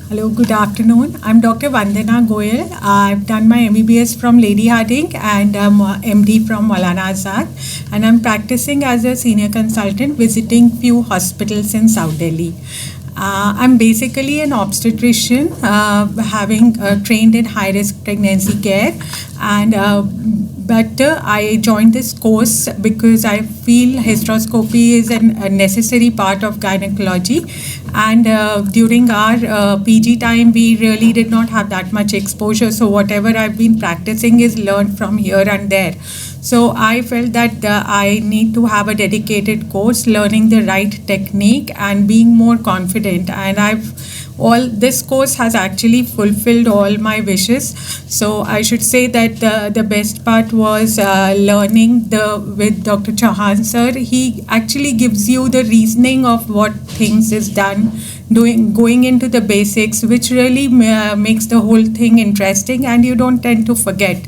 Hello, good afternoon. I'm Dr. Vandana Goel. I've done my MBBS from Lady Hardinge and MD from Maulana Azad. And I'm practicing as a senior consultant visiting few hospitals in South Delhi. I'm basically an obstetrician, having trained in high-risk pregnancy care, and but I joined this course because I feel hysteroscopy is a necessary part of gynecology, and during our PG time, we really did not have that much exposure. So whatever I've been practicing is learned from here and there. So I felt that I need to have a dedicated course, learning the right technique and being more confident. And all this course has actually fulfilled all my wishes. So I should say that the best part was learning with Dr. Chauhan sir. He actually gives you the reasoning of what things is done, going into the basics, which really makes the whole thing interesting, and you don't tend to forget.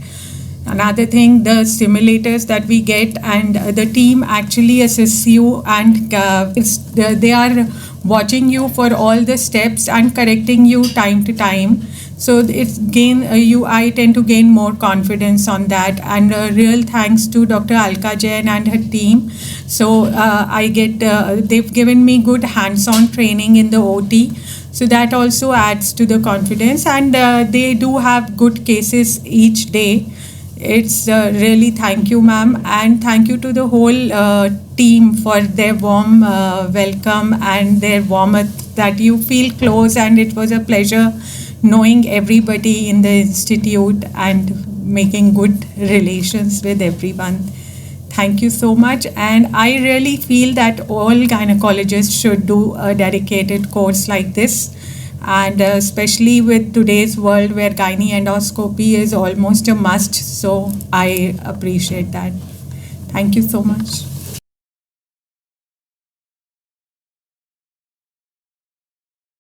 Another thing, the simulators that we get, and the team actually assists you, and they are watching you for all the steps and correcting you time to time. So I tend to gain more confidence on that, and real thanks to Dr. Alka Jain and her team. So they've given me good hands-on training in the OT. So that also adds to the confidence, and they do have good cases each day. It's really thank you, ma'am, and thank you to the whole team for their warm welcome and their warmth, that you feel close, and it was a pleasure knowing everybody in the institute and making good relations with everyone. Thank you so much, and I really feel that all gynecologists should do a dedicated course like this, and especially with today's world where gynae endoscopy is almost a must. So I appreciate that. Thank you so much.